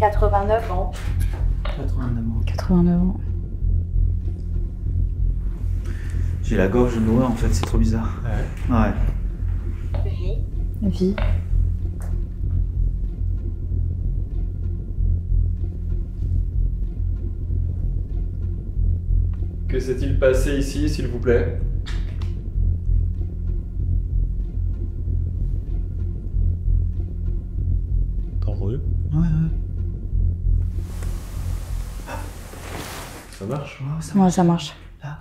« 89 ans. 89 ans. J'ai la gorge nouée en fait, c'est trop bizarre. Ouais. Vie. Que s'est-il passé ici, s'il vous plaît? T'as entendu? Ouais, ouais. Ça marche. Oh, ça Ouais, ça marche. Là.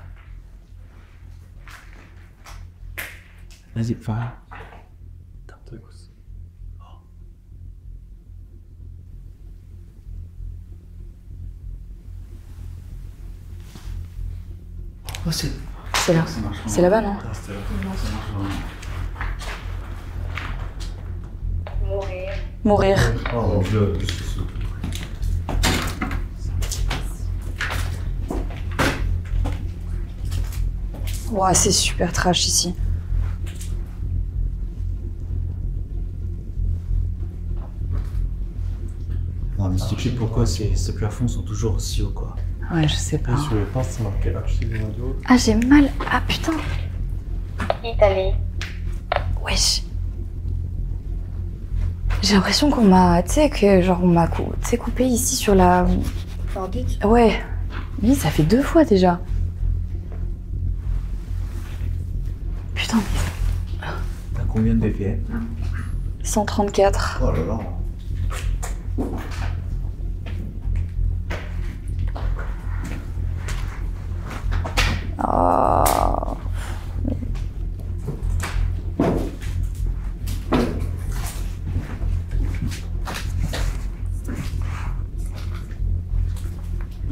Vas-y, enfin. Oh, c'est. C'est là. Ça marche. C'est là-bas, non? Ah, c'était là. Non, ça marche vraiment. Mourir. Mourir. Oh mon dieu. Ouah, c'est super trash ici. Non, mais je sais pourquoi ces plafonds sont toujours aussi hauts, quoi. Ouais, je sais pas. Sur les pinces, c'est marqué Archibald. Ah, j'ai mal. Ah, putain. Italie. Wesh. J'ai l'impression qu'on m'a. Tu sais, que genre, on m'a coupé ici sur la. Sordide. Ouais. Oui, ça fait 2 fois déjà. Putain, T'as combien de BPM? 134. Oh là là. Oh.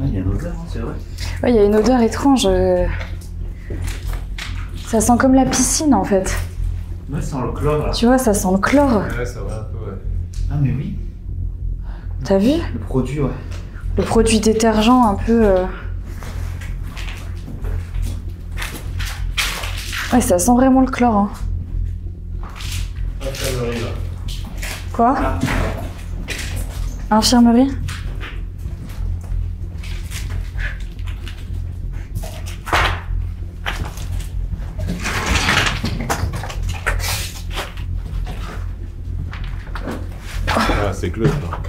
Il y a une odeur, hein, c'est vrai. Ouais, il y a une odeur étrange. Ça sent comme la piscine en fait. Ouais, ça sent le chlore là. Tu vois, ça sent le chlore. Ouais, ça va un peu, ouais. Ah, mais oui. T'as vu? Le produit, ouais. Le produit détergent un peu. Ouais, ça sent vraiment le chlore. Hein. Infirmerie, là. Quoi? Ah. Infirmerie? Ah, c'est glauque, là.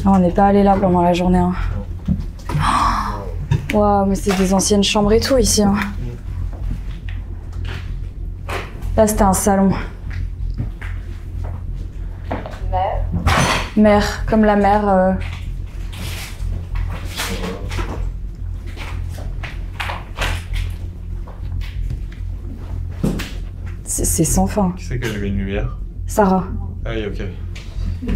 Non, on n'est pas allé là pendant la journée. Hein. Waouh, mais c'est des anciennes chambres et tout ici. Hein. Là, c'était un salon. Mère. Mer, comme la mer. C'est sans fin. Qui c'est qui a allumé une lumière? Sarah. Ah oui, ok. Il y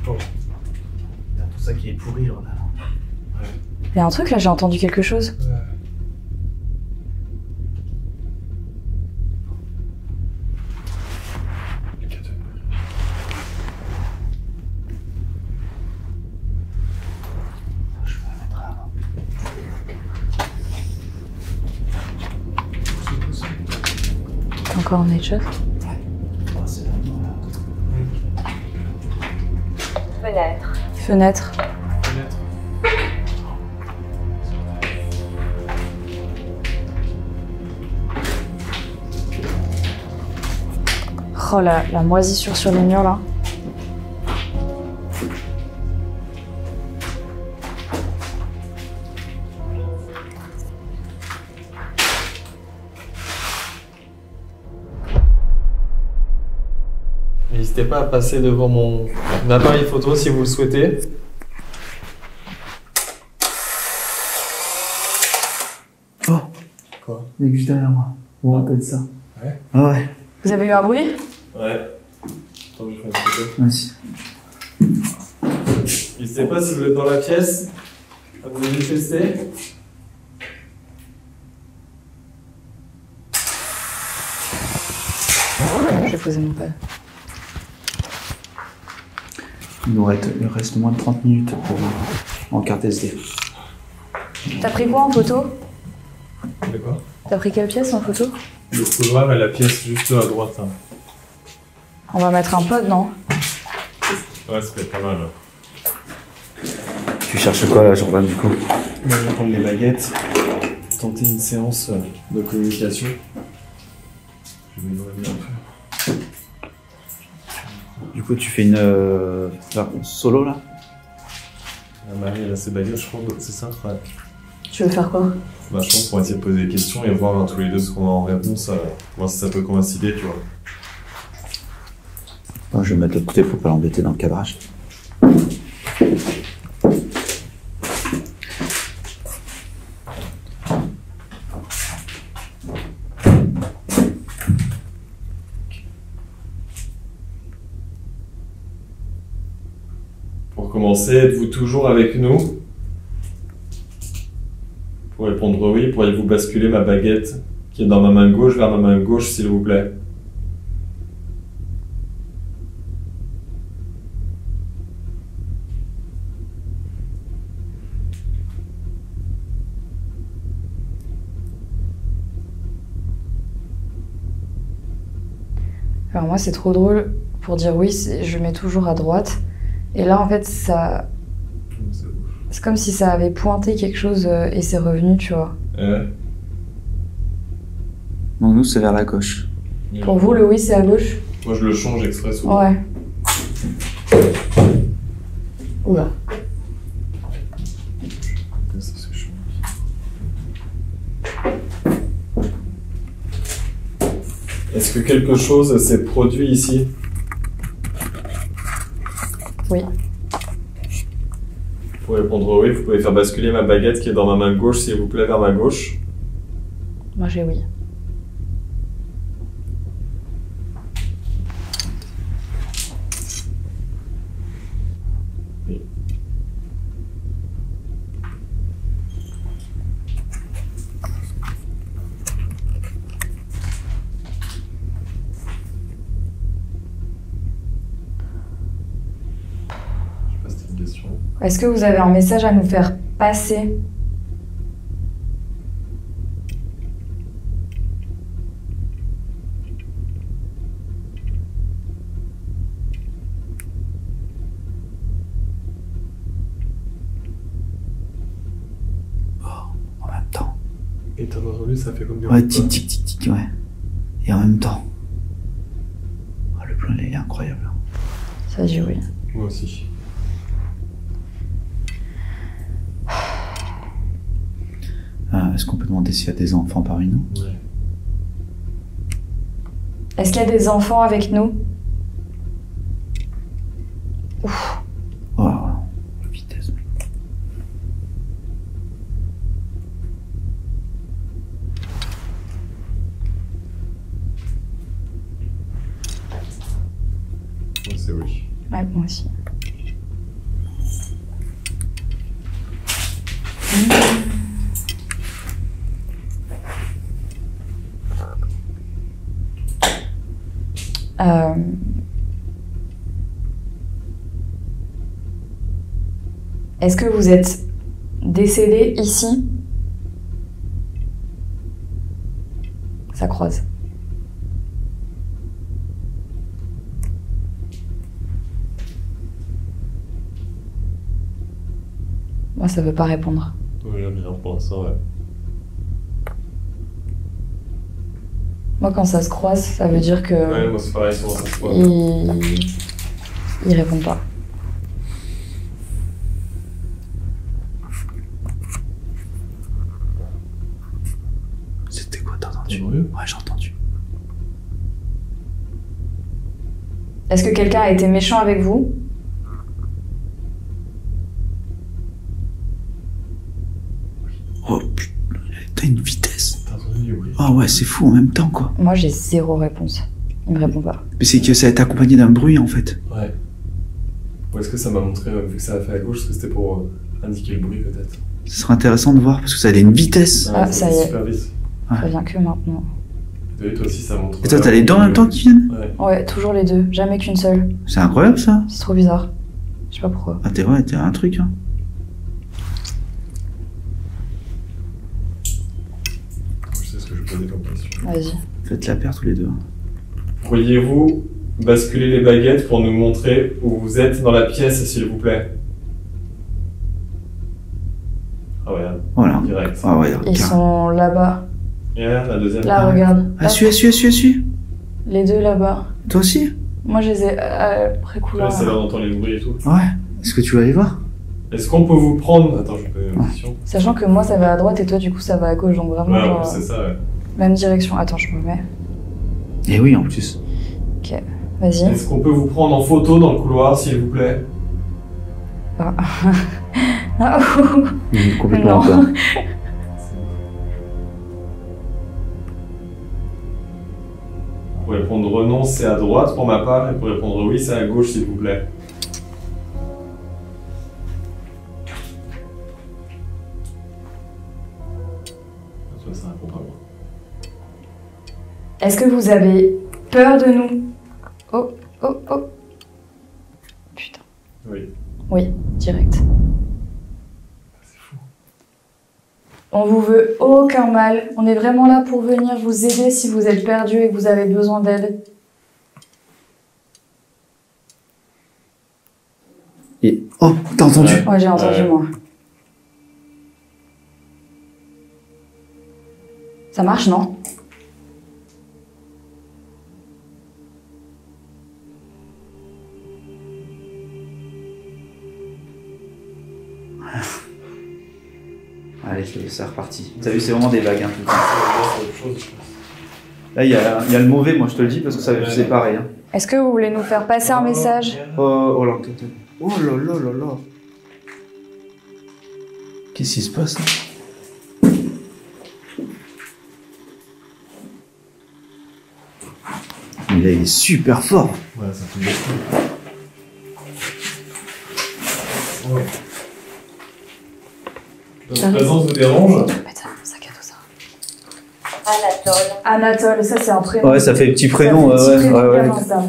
a tout ça qui est pourri, là. Il y a un truc là, j'ai entendu quelque chose. Je vais la mettre là. Encore un headshot. Oh, c'est là. Fenêtre. Fenêtre. Oh la moisissure sur les murs là. N'hésitez pas à passer devant mon appareil photo si vous le souhaitez. Oh, Quoi? il est juste derrière moi. On me rappelle ça. Ouais. Ah ouais. Vous avez eu un bruit? Ouais. Attends, je fais une photo. Vas-y. N'hésitez pas si vous êtes dans la pièce à vous manifester. Je vais poser mon pad. Il reste moins de 30 minutes pour en carte SD. T'as pris quoi en photo? De quoi? T'as pris quelle pièce en photo? Le couloir et la pièce juste à droite. Hein. On va mettre un pod, non? Ouais, ça fait pas mal. Là. Tu cherches quoi là, Jordan, du coup? Moi, je vais prendre les baguettes, tenter une séance de communication. Je vais m'éloigner un peu. Du coup, tu fais une solo là? Marie, elle a ses baguettes, je crois, c'est ça? Ouais. Tu veux faire quoi? Bah, je pense qu'on va essayer de poser des questions et voir tous les deux ce qu'on a en réponse, voir si ça peut coïncider, tu vois. Bon, je vais mettre de côté pour pas l'embêter dans le cadrage. Pour commencer, êtes-vous toujours avec nous? Pour répondre oui, pourriez-vous basculer ma baguette qui est dans ma main gauche vers ma main gauche, s'il vous plaît? Alors moi c'est trop drôle, pour dire oui, je mets toujours à droite. Et là en fait ça... C'est comme si ça avait pointé quelque chose et c'est revenu, tu vois. Donc nous c'est vers la gauche. Pour vous le oui c'est à gauche? Moi je le change exprès souvent. Ouais. Oula. Est-ce que quelque chose s'est produit ici? Oui. Pour répondre oui, vous pouvez faire basculer ma baguette qui est dans ma main gauche, s'il vous plaît, vers ma gauche. Moi j'ai oui. Oui. Je sais pas si c'était une question. Est-ce que vous avez un message à nous faire passer? En même temps. Et t'as entendu, ça fait comme du Ouais, tic tic tic tic, ouais. Et en même temps. Oh, le plan il est incroyable. Ça dit oui. Moi aussi. Est-ce qu'on peut demander s'il y a des enfants parmi nous? Ouais. Est-ce qu'il y a des enfants avec nous? Ouf. Oh, la vitesse. Moi c'est oui. Ouais, moi aussi. Est-ce que vous êtes décédé ici? Ça croise. Moi, ça veut pas répondre. Oui, j'aime bien pour l'instant, ouais. Moi, quand ça se croise, ça veut dire que... Ouais, moi c'est pareil, souvent ça se voit. Il répond pas. C'était quoi, t'as entendu? Du bruit? Ouais, j'ai entendu. Est-ce que quelqu'un a été méchant avec vous? Oh putain, t'as une vitesse. T'as entendu du bruit? Ah ouais, c'est fou en même temps quoi. Moi, j'ai 0 réponse. Il me répond pas. Mais c'est que ça a été accompagné d'un bruit en fait. Ouais. Ou est-ce que ça m'a montré, vu que ça a fait à gauche, est-ce que c'était pour indiquer le bruit peut-être? Ce serait intéressant de voir parce que ça a une vitesse. Ah, ça y est. Super vite. Ça vient que maintenant. Et toi aussi ça montre. Et toi, t'as les deux en même temps qui viennent? Ouais. Ouais, toujours les deux. Jamais qu'une seule. C'est incroyable ça. C'est trop bizarre. Je sais pas pourquoi. Ah, t'es un truc hein. Je sais ce que je vais poser comme question. Vas-y. Faites la paire tous les deux. Pourriez-vous basculer les baguettes pour nous montrer où vous êtes dans la pièce, s'il vous plaît? Ah ouais, Voilà. direct. Ah ouais, Ils sont là-bas. Et là, la deuxième. Là, regarde. Ah, suis. Les deux là-bas. Toi aussi? Moi, je les ai près Ouais, couloir. c'est là d'entendre les bruits et tout. Ouais. Est-ce que tu vas aller voir? Est-ce qu'on peut vous prendre... Attends, je vais poser une question. Sachant que moi, ça va à droite et toi, du coup, ça va à gauche. Donc vraiment, Ouais, genre, c'est ça, ouais. même direction. Attends, je me mets. Et oui, en plus. Ok, vas-y. Est-ce qu'on peut vous prendre en photo dans le couloir, s'il vous plaît? Ah. Complètement Non. encore. Pour répondre non, c'est à droite pour ma part, et pour répondre oui, c'est à gauche, s'il vous plaît. Ça répond pas bien. Est-ce que vous avez peur de nous? Oh, oh, oh. Putain. Oui. Oui, direct. C'est fou. On vous veut aucun mal. On est vraiment là pour venir vous aider si vous êtes perdu et que vous avez besoin d'aide. Et... Oh, t'as entendu? Ouais, j'ai entendu, moi. Ça marche, non? Allez, c'est reparti. T'as vu, c'est vraiment des vagues. Hein, tout le temps. C'est autre chose, je pense. Là, il y a le mauvais, moi je te le dis, parce que c'est pareil. Hein. Est-ce que vous voulez nous faire passer un message? Oh là, oh là là là là. Qu'est-ce qui se passe là? Mais là, il est super fort. Ouais, ça fait beaucoup. Ouais. Notre présence vous dérange? Putain, sac à dos, ça. Anatole. Anatole, ça c'est un prénom. Ouais, ça fait petit Ça prénom. fait petit prénom de ouais. gamin, ça.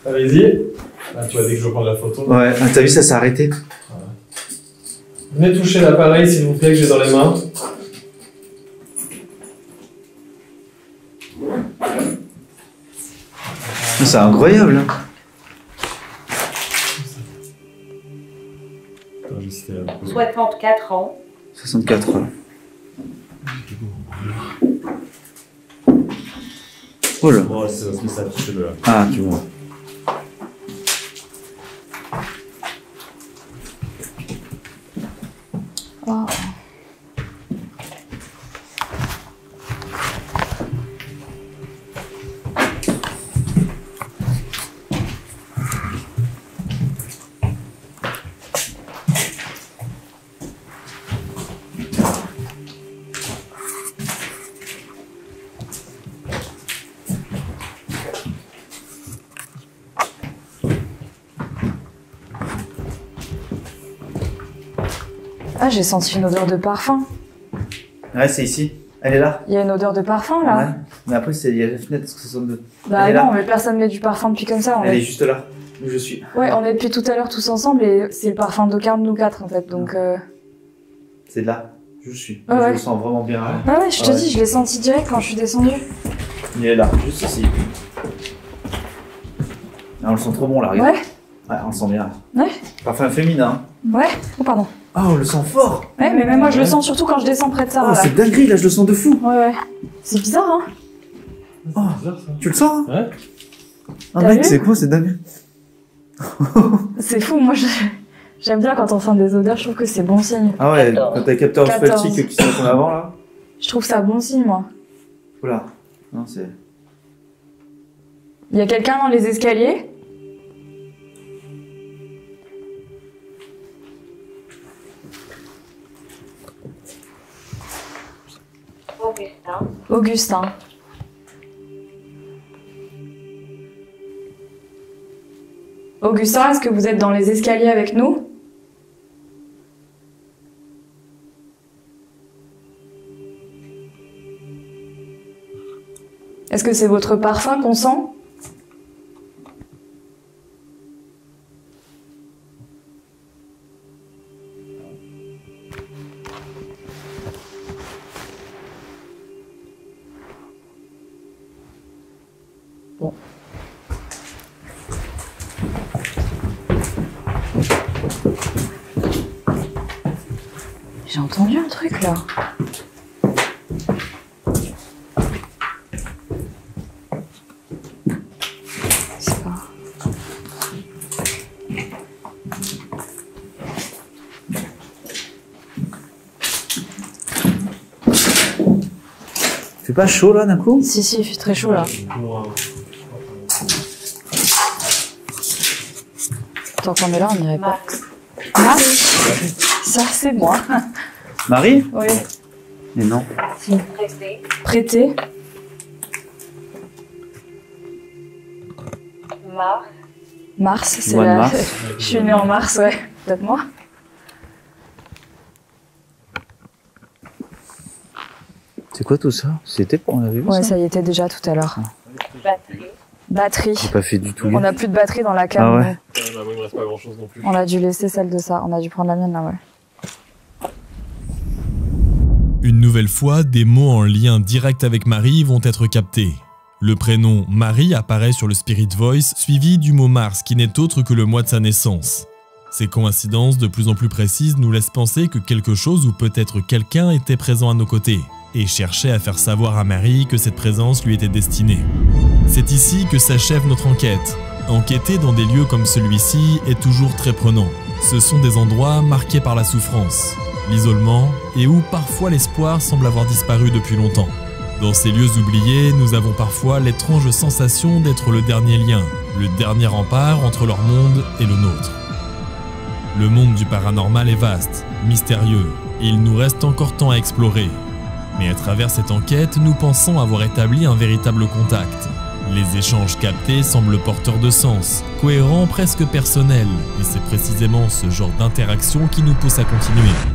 Allez-y. Ah, tu as dit que je prends la photo. Ouais, ah, t'as vu, ça s'est arrêté. Venez toucher l'appareil, s'il vous plaît, que j'ai dans les mains. C'est incroyable. Hein. Attends, je vais citer la photo. 64 ans. 64 ans. Oh là. Oh, c'est ça, affiché de là. Ah, tu vois. Oh. Ah, j'ai senti une odeur de parfum. Ouais, c'est ici. Elle est là. Il y a une odeur de parfum là. Ouais. Mais après, il y a la fenêtre, parce que ça sonne de... Bah Elle est non, là. mais personne met du parfum depuis comme ça. Elle est juste là, où je suis. Ouais, on est depuis tout à l'heure tous ensemble et c'est le parfum d'aucun de nous quatre en fait. Donc. C'est là, où je suis. Ah Je ouais. le sens vraiment bien. Là. Ah ouais, je te Ouais. dis, je l'ai senti direct quand je suis descendue. Il est là, juste ici. Ah, on le sent trop bon là, regarde. Ouais, Ouais, on le sent bien. Ouais. Parfum féminin. ouais. Oh, pardon. Ah, on le sent fort. Ouais, mais même moi je le sens surtout quand je descends près de ça. Oh, là. c'est dinguerie, là, je le sens de fou. Ouais, ouais. C'est bizarre, hein. Oh, C'est bizarre, ça. tu le sens, hein? Ouais. Ah, T'as mec, vu c'est quoi, c'est dingue. C'est fou, moi j'aime bien quand on sent des odeurs, je trouve que c'est bon signe. Ah ouais, quand t'as le capteur 14. olfactique qui sont en avant, là. Je trouve ça bon signe, moi. Oula. Non, c'est... Il y a quelqu'un dans les escaliers? Augustin. Augustin. Augustin, est-ce que vous êtes dans les escaliers avec nous? Est-ce que c'est votre parfum qu'on sent? Bon. J'ai entendu un truc là. C'est pas... Fait pas chaud là d'un coup? Si, il fait très chaud là. Tant qu'on est là, on n'irait pas. Max. Ça, c'est moi. Marie? Oui. Mais non. Prêté. Prêté. Mars. Mars, c'est Mois de la... mars. Je suis née en mars, ouais. Peut-être moi. C'est quoi tout ça? C'était on avait vu Ouais, ça? ça y était déjà tout à l'heure. Batterie. Batterie. J'ai pas fait du tout. On n'a plus de batterie dans la cave. Ah ouais. Bah, moi, il me reste pas grand chose non plus. On a dû laisser celle de ça. On a dû prendre la mienne là, ouais. Une nouvelle fois, des mots en lien direct avec Marie vont être captés. Le prénom Marie apparaît sur le Spirit Voice, suivi du mot Mars qui n'est autre que le mois de sa naissance. Ces coïncidences de plus en plus précises nous laissent penser que quelque chose ou peut-être quelqu'un était présent à nos côtés et cherchait à faire savoir à Marie que cette présence lui était destinée. C'est ici que s'achève notre enquête. Enquêter dans des lieux comme celui-ci est toujours très prenant. Ce sont des endroits marqués par la souffrance, l'isolement et où parfois l'espoir semble avoir disparu depuis longtemps. Dans ces lieux oubliés, nous avons parfois l'étrange sensation d'être le dernier lien, le dernier rempart entre leur monde et le nôtre. Le monde du paranormal est vaste, mystérieux, et il nous reste encore tant à explorer. Mais à travers cette enquête, nous pensons avoir établi un véritable contact. Les échanges captés semblent porteurs de sens, cohérents, presque personnels, et c'est précisément ce genre d'interaction qui nous pousse à continuer.